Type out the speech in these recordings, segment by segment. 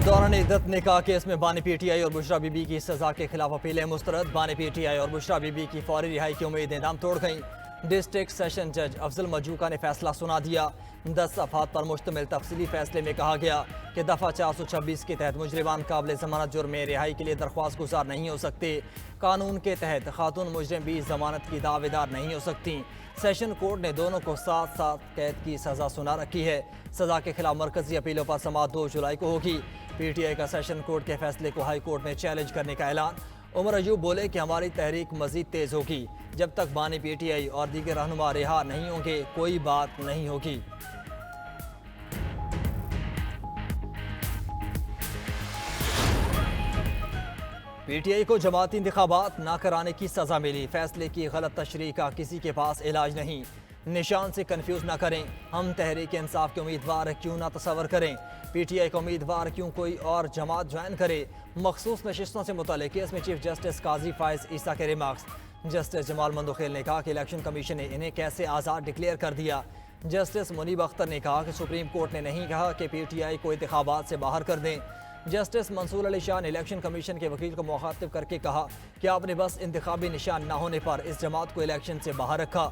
दौरान इद्दत निकाह केस में बानी पीटीआई और बुशरा बीबी की सजा के खिलाफ अपीलें मुस्तरद। बानी पीटीआई और बुशरा बीबी की फौरी रिहाई की उम्मीदें दम तोड़ गईं। डिस्ट्रिक्ट सेशन जज अफजल मजूका ने फैसला सुना दिया। 10 सफ़हात पर मुश्तमिल तफसीली फैसले में कहा गया कि दफ़ा 426 के तहत मुजरिमान काबिल ज़मानत जुर्म में रिहाई के लिए दरख्वास्त गुजार नहीं हो सकते। कानून के तहत खातून मुजरिम भी जमानत की दावेदार नहीं हो सकती। सेशन कोर्ट ने दोनों को 7 साल कैद की सजा सुना रखी है। सजा के खिलाफ मरकजी अपीलों पर समाअत 2 जुलाई को होगी। पीटीआई का सेशन कोर्ट के फैसले को हाई कोर्ट में चैलेंज करने का ऐलान। उमर अयूब बोले कि हमारी तहरीक मजीद तेज होगी। जब तक बानी पीटीआई और दीगर रहनुमा रिहा नहीं होंगे कोई बात नहीं होगी। पीटीआई को जमाती इंतखाबात न कराने की सजा मिली। फैसले की गलत तशरीह का किसी के पास इलाज नहीं। निशान से कंफ्यूज ना करें। हम तहरीक इंसाफ के उम्मीदवार क्यों ना तस्वर करें। पीटीआई का उम्मीदवार क्यों कोई और जमात ज्वाइन करे। मखसूस नशिस्तों से मुताल्लिक़ केस में चीफ जस्टिस काजी फायज ईसा के रिमार्क्स। जस्टिस जमाल मंदोखेल ने कहा कि इलेक्शन कमीशन ने इन्हें कैसे आज़ाद डिक्लेयर कर दिया। जस्टिस मुनीब अख्तर ने कहा कि सुप्रीम कोर्ट ने नहीं कहा कि पीटीआई को इंतखाबात से बाहर कर दें। जस्टिस मंसूर अली शाह ने इलेक्शन कमीशन के वकील को मुखातिब करके कहा कि आपने बस इंतखाबी निशान न होने पर इस जमात को इलेक्शन से बाहर रखा।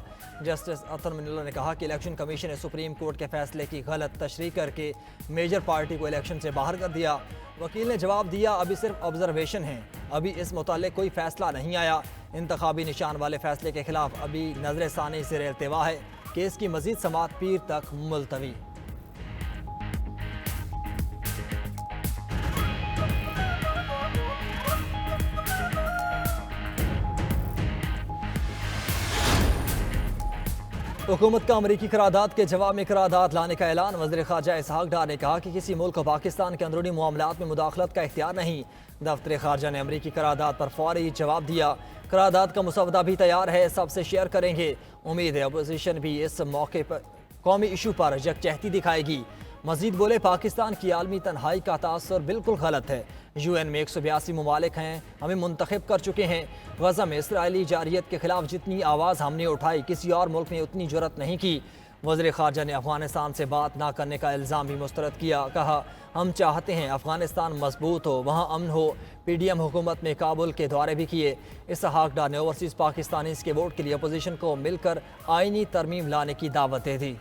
जस्टिस अतर मिनल्ला ने कहा कि इलेक्शन कमीशन ने सुप्रीम कोर्ट के फैसले की गलत तशरीह करके मेजर पार्टी को इलेक्शन से बाहर कर दिया। वकील ने जवाब दिया, अभी सिर्फ ऑब्जर्वेशन है, अभी इस मुताल्लिक कोई फैसला नहीं आया। इंतखाबी निशान वाले फैसले के खिलाफ अभी नजर सानी से इल्तिवा है। केस की मजीद समाअत पीर तक मुलतवी। हुकूमत का अमरीकी करारदाद के जवाब में करारदाद लाने का ऐलान। वज़ीर ख़ारजा इसहाक डार ने कहा कि किसी मुल्क को पाकिस्तान के अंदरूनी मामलात में मुदाखलत का इख्तियार नहीं। दफ्तर ख़ारजा ने अमरीकी करारदाद पर फौरी जवाब दिया। करारदाद का मुसवदा भी तैयार है, सबसे शेयर करेंगे। उम्मीद है अपोजिशन भी इस मौके पर कौमी इशू पर यकजहती दिखाएगी। मजीद बोले, पाकिस्तान की आलमी तन्हाई का तासुर बिल्कुल गलत है। UN में 182 ममालिक हैं, हमें मुंतखब कर चुके हैं। गज़ा में इसराइली जारियत के खिलाफ जितनी आवाज़ हमने उठाई किसी और मुल्क ने उतनी जुर्रत नहीं की। वज़ीर ख़ारजा ने अफ़गानिस्तान से बात ना करने का इल्ज़ाम भी मुस्तरद किया। कहा, हम चाहते हैं अफ़गानिस्तान मजबूत हो, वहाँ अमन हो। PDM हुकूमत में काबुल के दौरे भी किए। इसहाक डार ने ओवरसीज़ पाकिस्तानीज़ के वोट के लिए अपोजिशन को मिलकर आइनी तरमीम लाने की दावत दे दी।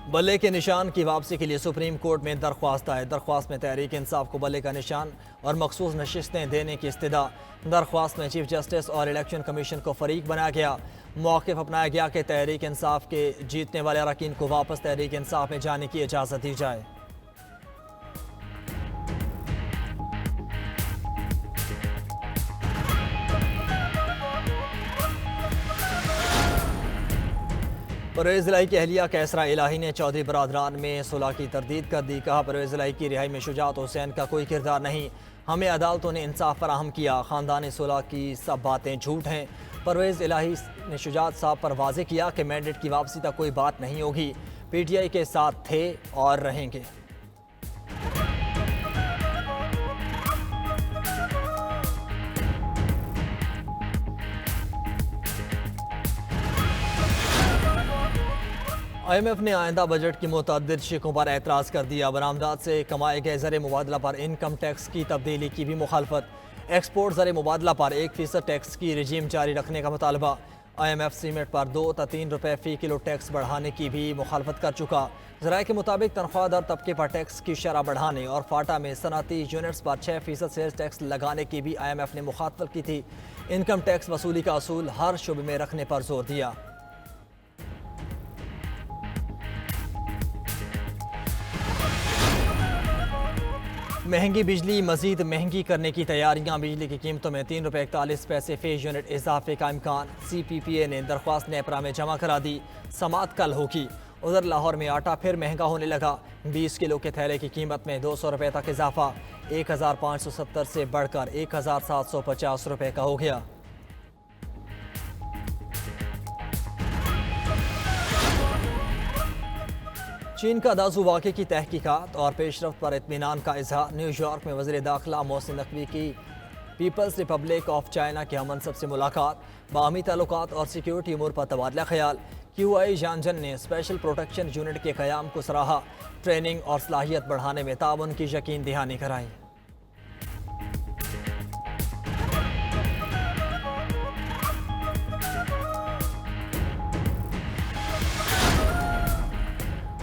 बल्ले के निशान की वापसी के लिए सुप्रीम कोर्ट में दरख्वास्त आए। दरख्वास्त में तहरीक इंसाफ को बल्ले का निशान और मखसूस नशिस्तें देने की इस्तदा। दरख्वास्त में चीफ जस्टिस और इलेक्शन कमीशन को फरीक बनाया गया। मौक़िफ़ अपनाया गया कि तहरीक इंसाफ के जीतने वाले अरकान को वापस तहरीक इंसाफ में जाने की इजाज़त दी जाए। परवेज़ इलाही की अहलिया कैसरा इलाही ने चौधरी बरादरान में सुलह की तरदीद कर दी। कहा, परवेज़ इलाही की रिहाई में शुजात हुसैन का कोई किरदार नहीं। हमें अदालतों ने इंसाफ फराहम किया। ख़ानदानी सुलह की सब बातें झूठ हैं। परवेज़ इलाही ने शुजात साहब पर वाज़ेह किया कि मैंडेट की वापसी तक कोई बात नहीं होगी। PTI के साथ थे और रहेंगे। IMF ने आइंदा बजट की मुतअद्दिद शिकों पर एतराज़ कर दिया। बरामदात से कमाए गए ज़र मुबादला पर इनकम टैक्स की तब्दीली की भी मुखालफत। एक्सपोर्ट ज़र मुबादला पर 1% टैक्स की रजीम जारी रखने का मुतालबा। IMF सीमेंट पर 2 या 3 रुपये फ़ी किलो टैक्स बढ़ाने की भी मुखालफत कर चुका। ज़राए के मुताबिक तनख्वाहदार तबके पर टैक्स की शरह बढ़ाने और फाटा में सनअती यूनिट्स पर 6% सेल्स टैक्स लगाने की भी IMF ने मुखालफत की थी। इनकम टैक्स वसूली का असूल हर शुबे में रखने पर जोर दिया। महंगी बिजली मजीद महंगी करने की तैयारियां। बिजली की कीमतों में 3 रुपये 41 पैसे फ़ी यूनिट इजाफे का इम्कान। CPPA ने दरख्वास्त नेपरा में जमा करा दी। समाअत कल होगी। उधर लाहौर में आटा फिर महंगा होने लगा। 20 किलो के थैले की कीमत में 200 रुपये तक इजाफा। 1570 से बढ़कर 1750 रुपये का हो गया। चीन का दाजू वाक़े की तहकीकात और पेशरफ्त पर इत्मीनान का इज़हार। न्यूयॉर्क में वज़ीर दाखिला मोहसिन नकवी की पीपल्स रिपब्लिक ऑफ चाइना के हम मनसब से मुलाकात, बाहमी ताल्लुकात और सिक्योरिटी अमूर पर तबादला ख्याल। QI जानजन ने स्पेशल प्रोटेक्शन यूनिट के क़याम को सराहा, ट्रेनिंग और सलाहियत बढ़ाने में ताउन की यकीन दहानी कराई।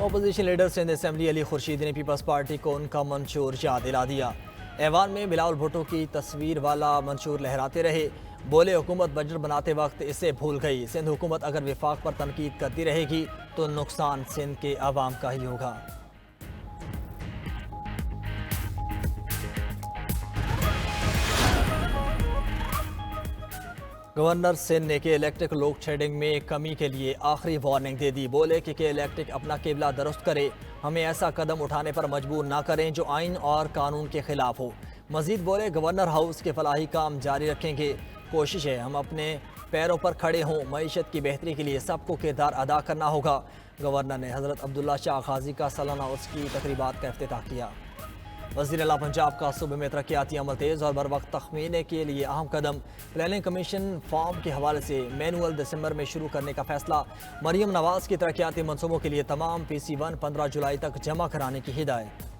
Opposition leader Sindh assembly Ali Khursheed ने पीपल्स पार्टी को उनका मंशूर याद दिला दिया। ऐवान में बिलावल भुट्टो की तस्वीर वाला मंशूर लहराते रहे। बोले हुकूमत बजट बनाते वक्त इसे भूल गई। सिंध हुकूमत अगर विफाक पर तनकीद करती रहेगी तो नुकसान सिंध के अवाम का ही होगा। गवर्नर सिंध ने के इलेक्ट्रिक लोड शेडिंग में कमी के लिए आखिरी वार्निंग दे दी। बोले कि के इलेक्ट्रिक अपना केबला दुरुस्त करे, हमें ऐसा कदम उठाने पर मजबूर ना करें जो आइन और कानून के खिलाफ हो। मजीद बोले गवर्नर हाउस के फलाही काम जारी रखेंगे। कोशिश है हम अपने पैरों पर खड़े हों। मईशत की बेहतरी के लिए सबको किरदार अदा करना होगा। गवर्नर ने हज़रत अब्दुल्ला शाह गाजी का सालाना उर्स की तकरीबात का इफ्तिताह किया। वज़ीर आला पंजाब का सूबे में तरक्याती अमल तेज़ और बर वक्त तखमीने के लिए अहम कदम। प्लानिंग कमीशन फॉर्म के हवाले से मैनुअल दिसंबर में शुरू करने का फैसला। मरियम नवाज की तरक्याती मनसूबों के लिए तमाम PC1 15 जुलाई तक जमा कराने की हिदायत।